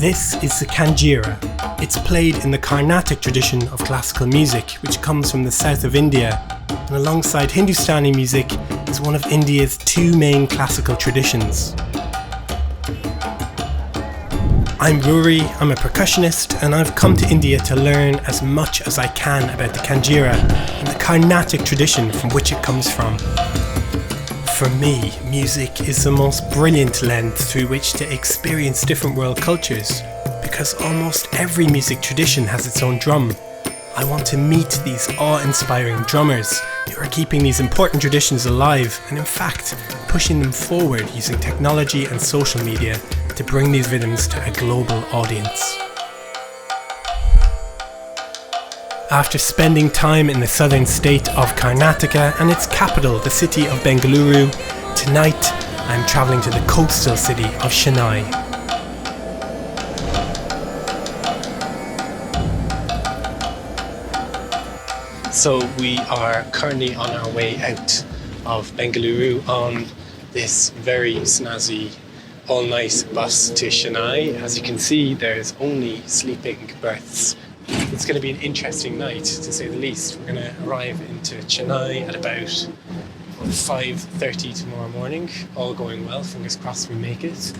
This is the Kanjira. It's played in the Carnatic tradition of classical music, which comes from the south of India, and alongside Hindustani music is one of India's two main classical traditions. I'm Ruairi, I'm a percussionist, and I've come to India to learn as much as I can about the Kanjira and the Carnatic tradition from which it comes from. For me, music is the most brilliant lens through which to experience different world cultures, because almost every music tradition has its own drum. I want to meet these awe-inspiring drummers who are keeping these important traditions alive and in fact pushing them forward using technology and social media to bring these rhythms to a global audience. After spending time in the southern state of Karnataka and its capital, the city of Bengaluru, tonight I'm travelling to the coastal city of Chennai. So we are currently on our way out of Bengaluru on this very snazzy all-night bus to Chennai. As you can see, there's only sleeping berths. It's going to be an interesting night, to say the least. We're going to arrive into Chennai at about 5:30 tomorrow morning. All going well, fingers crossed we make it.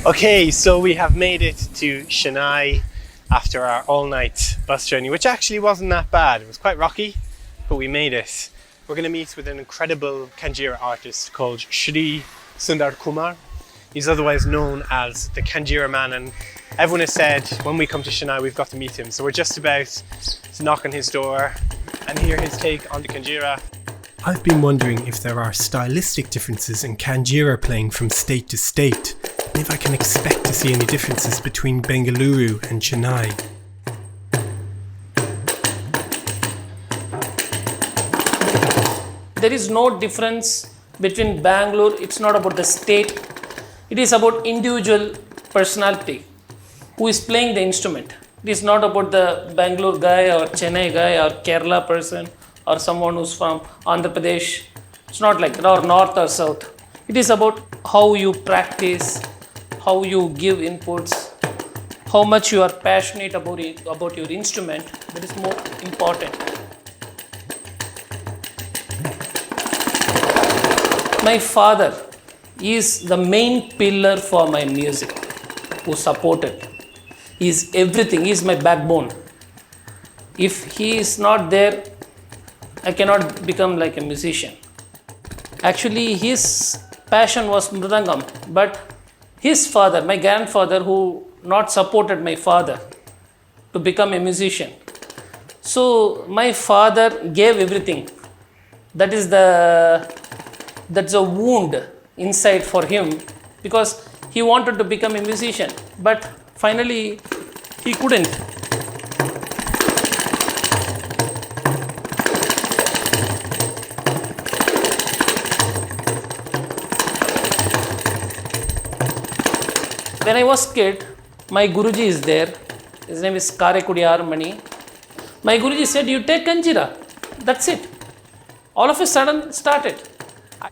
Okay, so we have made it to Chennai after our all-night bus journey, which actually wasn't that bad. It was quite rocky, but we made it. We're going to meet with an incredible Kanjira artist called Shree Sundar Kumar. He's otherwise known as the Kanjira man, and everyone has said when we come to Chennai we've got to meet him. So we're just about to knock on his door and hear his take on the Kanjira. I've been wondering if there are stylistic differences in Kanjira playing from state to state, and if I can expect to see any differences between Bengaluru and Chennai. There is no difference between Bangalore. It's not about the state. It is about individual personality who is playing the instrument. It is not about the Bangalore guy or Chennai guy or Kerala person or someone who's from Andhra Pradesh. It's not like that, or north or south. It is about how you practice, how you give inputs, how much you are passionate about your instrument. That is more important. My father is the main pillar for my music, who supported. He is everything, he is my backbone. If he is not there, I cannot become like a musician. Actually, his passion was mridangam, but his father, my grandfather, who not supported my father to become a musician. So my father gave everything. That's a wound inside for him, because he wanted to become a musician, but finally he couldn't. When I was kid, my Guruji is there. His name is Mani. My Guruji said, you take Kanjira. That's it. All of a sudden started.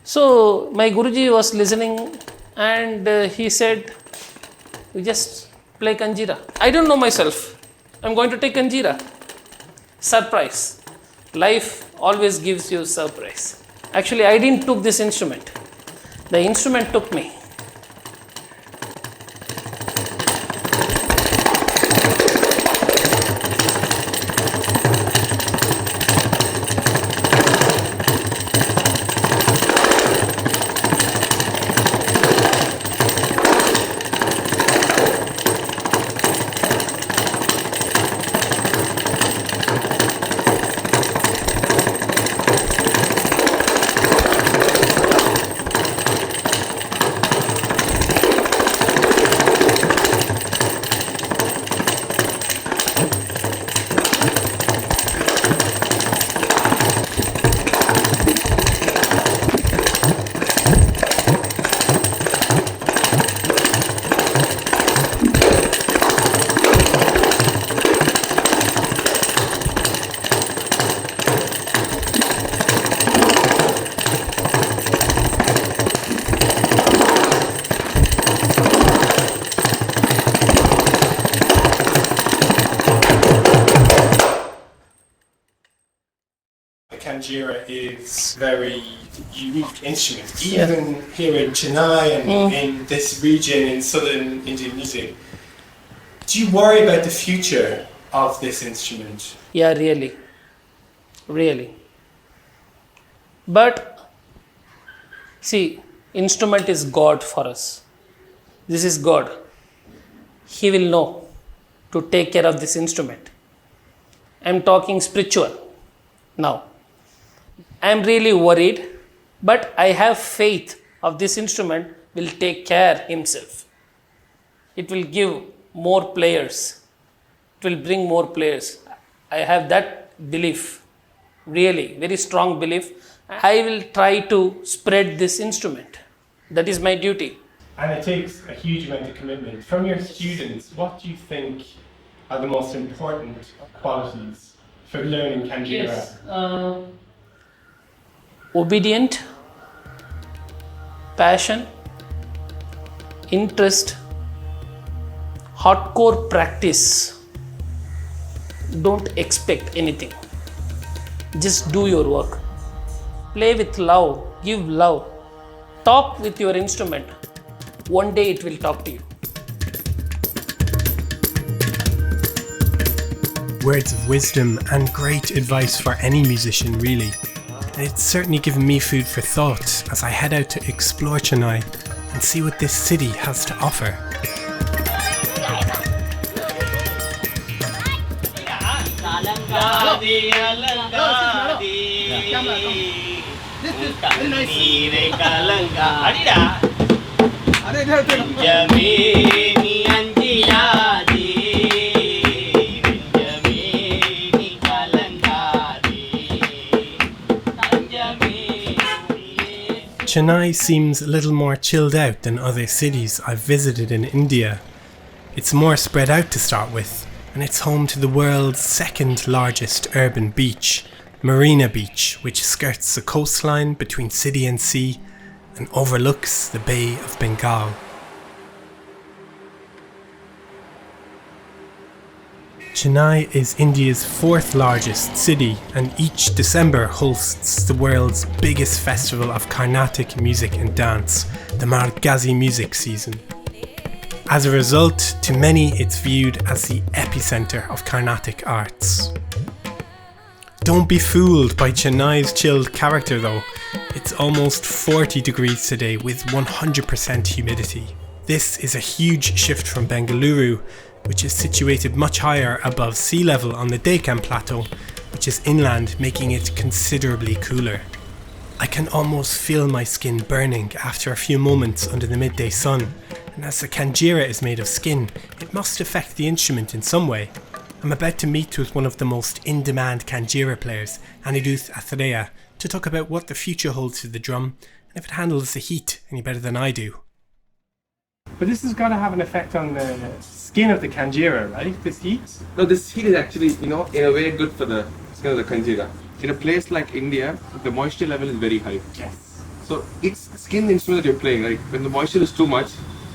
So my Guruji was listening and he said, we just play Kanjira. I don't know myself. I'm going to take Kanjira. Surprise. Life always gives you surprise. Actually, I didn't took this instrument. The instrument took me. Kanjira is a very unique instrument, even here in Chennai and in this region in southern Indian music. Do you worry about the future of this instrument? Yeah, really. Really. But, see, instrument is God for us. This is God. He will know to take care of this instrument. I am talking spiritual now. I am really worried, but I have faith of this instrument will take care himself. It will give more players. It will bring more players. I have that belief, really, very strong belief. I will try to spread this instrument. That is my duty. And it takes a huge amount of commitment. From your students, what do you think are the most important qualities for learning Kanjira? Yes. Obedient, passion, interest, hardcore practice. Don't expect anything. Just do your work. Play with love, give love. Talk with your instrument. One day it will talk to you. Words of wisdom and great advice for any musician, really. And it's certainly given me food for thought as I head out to explore Chennai and see what this city has to offer. Chennai seems a little more chilled out than other cities I've visited in India. It's more spread out to start with, and it's home to the world's second largest urban beach, Marina Beach, which skirts the coastline between city and sea and overlooks the Bay of Bengal. Chennai is India's fourth largest city, and each December hosts the world's biggest festival of Carnatic music and dance, the Margazi music season. As a result, to many it's viewed as the epicenter of Carnatic arts. Don't be fooled by Chennai's chilled character though. It's almost 40 degrees today with 100% humidity. This is a huge shift from Bengaluru, which is situated much higher above sea level on the Deccan Plateau, which is inland, making it considerably cooler. I can almost feel my skin burning after a few moments under the midday sun, and as the Kanjira is made of skin, it must affect the instrument in some way. I'm about to meet with one of the most in-demand Kanjira players, Anirudh Athreya, to talk about what the future holds for the drum, and if it handles the heat any better than I do. But this has got to have an effect on the skin of the Kanjira, right? This heat? No, this heat is actually, in a way good for the skin of the Kanjira. In a place like India, the moisture level is very high. Yes. So it's skin instrument that you're playing, right? When the moisture is too much,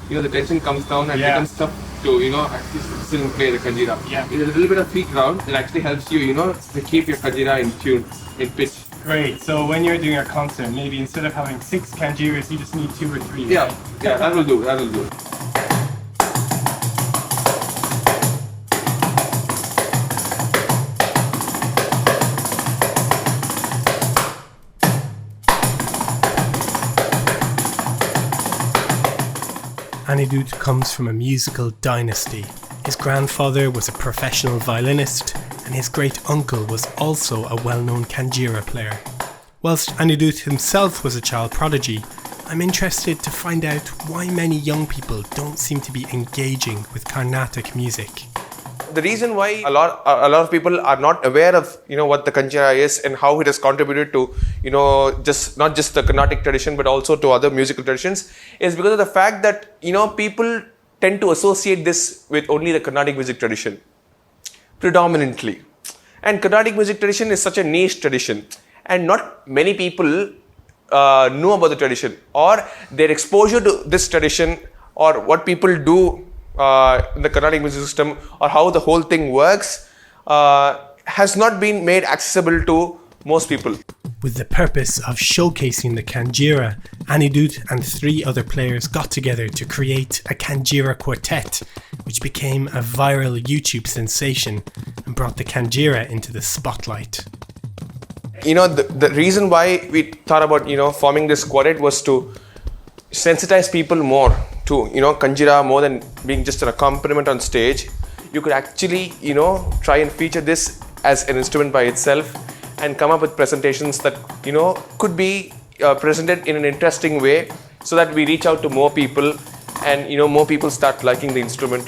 the tension comes down and becomes tough to, actually still play the Kanjira. Yeah. With a little bit of heat round, it actually helps you, to keep your Kanjira in tune, in pitch. Great. So when you're doing a concert, maybe instead of having 6 Kanjiras, you just need 2 or 3. Yeah, right? yeah, that will do. Anirudh comes from a musical dynasty. His grandfather was a professional violinist, and his great-uncle was also a well-known Kanjira player. Whilst Anirudh himself was a child prodigy, I'm interested to find out why many young people don't seem to be engaging with Carnatic music. The reason why a lot of people are not aware of what the Kanjira is and how it has contributed to not just the Carnatic tradition but also to other musical traditions is because of the fact that people tend to associate this with only the Carnatic music tradition predominantly, and Carnatic music tradition is such a niche tradition and not many people know about the tradition, or their exposure to this tradition or what people do in the Carnatic music system or how the whole thing works has not been made accessible to most people. With the purpose of showcasing the Kanjira, Anirudh and 3 other players got together to create a Kanjira quartet, which became a viral YouTube sensation and brought the Kanjira into the spotlight. The reason why we thought about, forming this quartet was to sensitize people more to, Kanjira more than being just an accompaniment on stage. You could actually, try and feature this as an instrument by itself and come up with presentations that, could be presented in an interesting way so that we reach out to more people and, more people start liking the instrument.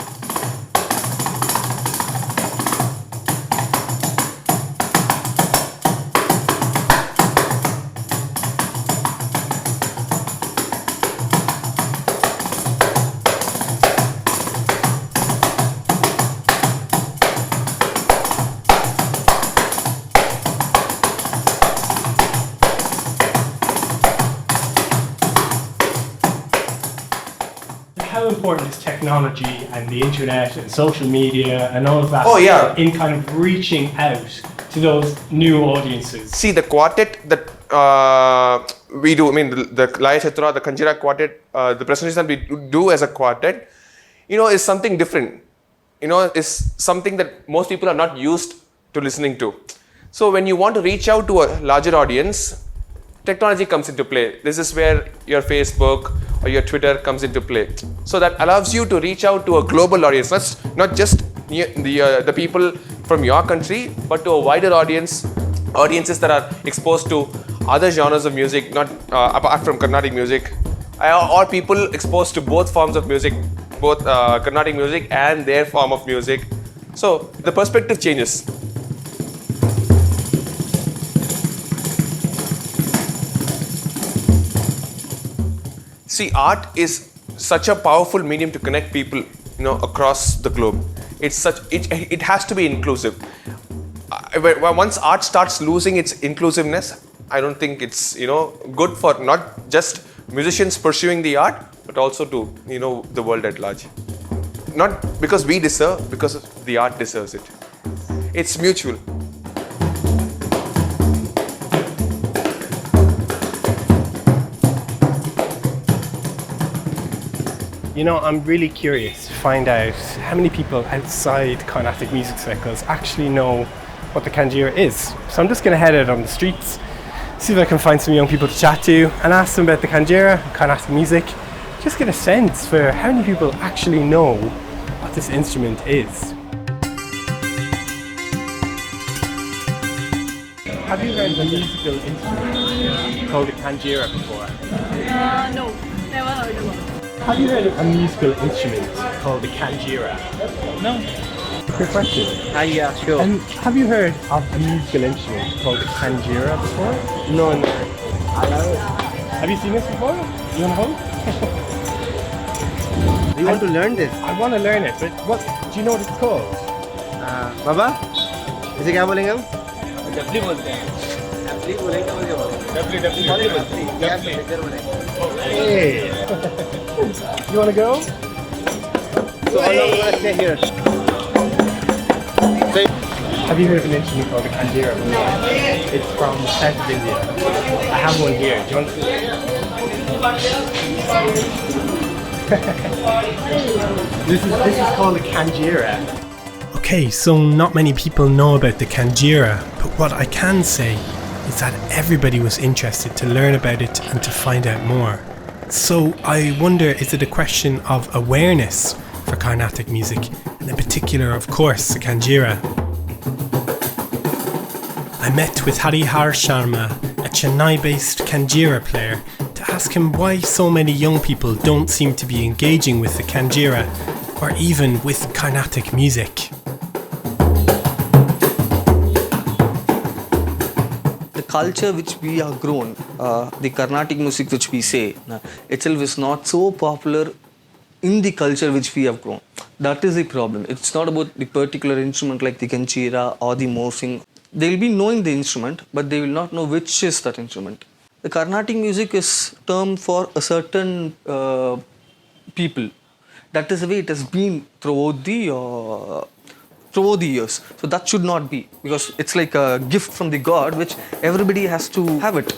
How important is technology and the internet and social media and all of that in kind of reaching out to those new audiences? See, the quartet that we do, the Laya Chatra, the Kanjira quartet, the presentation that we do as a quartet, is something different. Is something that most people are not used to listening to. So when you want to reach out to a larger audience, technology comes into play. This is where your Facebook or your Twitter comes into play. So that allows you to reach out to a global audience, not just the people from your country, but to a wider audiences that are exposed to other genres of music, not apart from Carnatic music, or people exposed to both forms of music, both Carnatic music and their form of music. So the perspective changes. See, art is such a powerful medium to connect people, across the globe. It has to be inclusive. Once art starts losing its inclusiveness, I don't think it's good for not just musicians pursuing the art, but also to the world at large. Not because we deserve, because the art deserves it. It's mutual. I'm really curious to find out how many people outside Carnatic music circles actually know what the Kanjira is. So I'm just going to head out on the streets, see if I can find some young people to chat to and ask them about the Kanjira, Carnatic music, just get a sense for how many people actually know what this instrument is. Have you heard of a musical instrument called the Kanjira before? No, never heard of it. Have you heard of a musical instrument called the Kanjira? No. Good question. Yeah, sure. And have you heard of a musical instrument called the Kanjira before? No. Hello. Have you seen this before? You want to hold? Do you want to learn this? I want to learn it, but do you know what it's called? बाबा इसे क्या बोलेंगे हम? डबली बोलते हैं. डबली बोलेंगे मुझे बोलो. डबली Hey. You want to go? So all of us stay here. Have you heard of an instrument called the Kanjira? It's from the south of India. I have one here. Do you want to see it? This is called the Kanjira. Okay, so not many people know about the Kanjira, but what I can say is that everybody was interested to learn about it and to find out more. So I wonder, is it a question of awareness for Carnatic music, and in particular, of course, the Kanjira? I met with Harihara Sharma, a Chennai-based Kanjira player, to ask him why so many young people don't seem to be engaging with the Kanjira, or even with Carnatic music. The culture which we have grown, the Carnatic music which we say, itself is not so popular in the culture which we have grown. That is the problem. It's not about the particular instrument like the Kanjira or the morsing. They will be knowing the instrument, but they will not know which is that instrument. The Carnatic music is termed for a certain people. That is the way it has been throughout throughout the years. So that should not be, because it's like a gift from the God which everybody has to have it.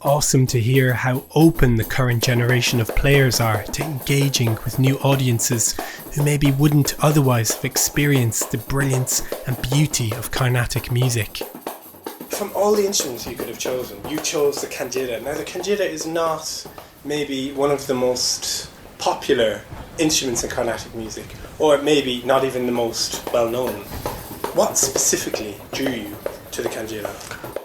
Awesome to hear how open the current generation of players are to engaging with new audiences who maybe wouldn't otherwise have experienced the brilliance and beauty of Carnatic music. From all the instruments you could have chosen, you chose the Kanjira. Now the Kanjira is not maybe one of the most popular instruments in Carnatic music, or maybe not even the most well known. What specifically drew you to the Kanjira?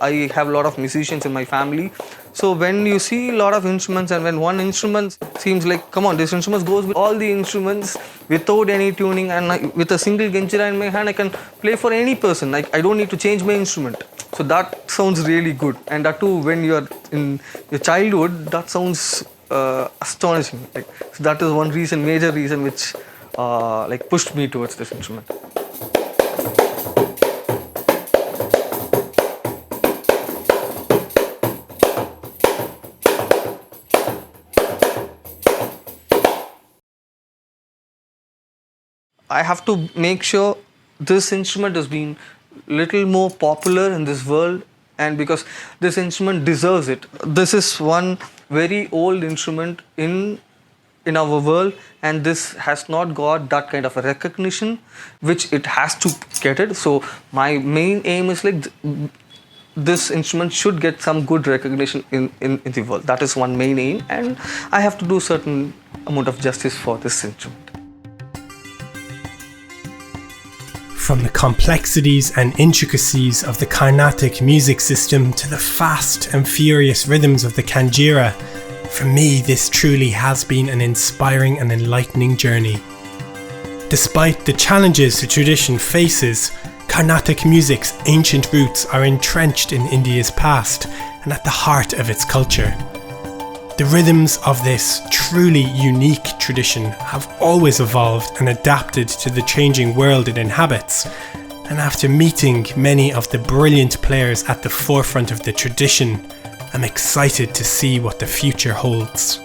I have a lot of musicians in my family. So when you see a lot of instruments and when one instrument seems like, come on, this instrument goes with all the instruments without any tuning, and with a single Kanjira in my hand I can play for any person. Like, I don't need to change my instrument. So that sounds really good. And that too, when you are in your childhood, that sounds astonishing. Like, so that is one reason, major reason which like pushed me towards this instrument. I have to make sure this instrument has been little more popular in this world, and because this instrument deserves it. This is one very old instrument in our world, and this has not got that kind of a recognition which it has to get it. So my main aim is like this instrument should get some good recognition in the world. That is one main aim, and I have to do certain amount of justice for this instrument. From the complexities and intricacies of the Carnatic music system to the fast and furious rhythms of the Kanjira, for me this truly has been an inspiring and enlightening journey. Despite the challenges the tradition faces, Carnatic music's ancient roots are entrenched in India's past and at the heart of its culture. The rhythms of this truly unique tradition have always evolved and adapted to the changing world it inhabits, and after meeting many of the brilliant players at the forefront of the tradition, I'm excited to see what the future holds.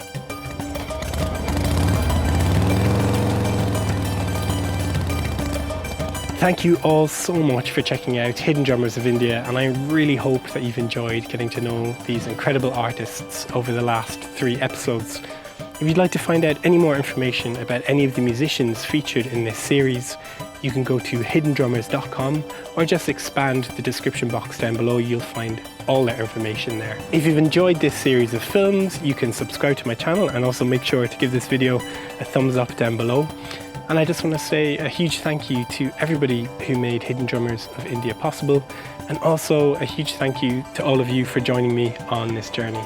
Thank you all so much for checking out Hidden Drummers of India, and I really hope that you've enjoyed getting to know these incredible artists over the last 3 episodes. If you'd like to find out any more information about any of the musicians featured in this series, you can go to hiddendrummers.com or just expand the description box down below. You'll find all their information there. If you've enjoyed this series of films, you can subscribe to my channel and also make sure to give this video a thumbs up down below. And I just want to say a huge thank you to everybody who made Hidden Drummers of India possible, and also a huge thank you to all of you for joining me on this journey.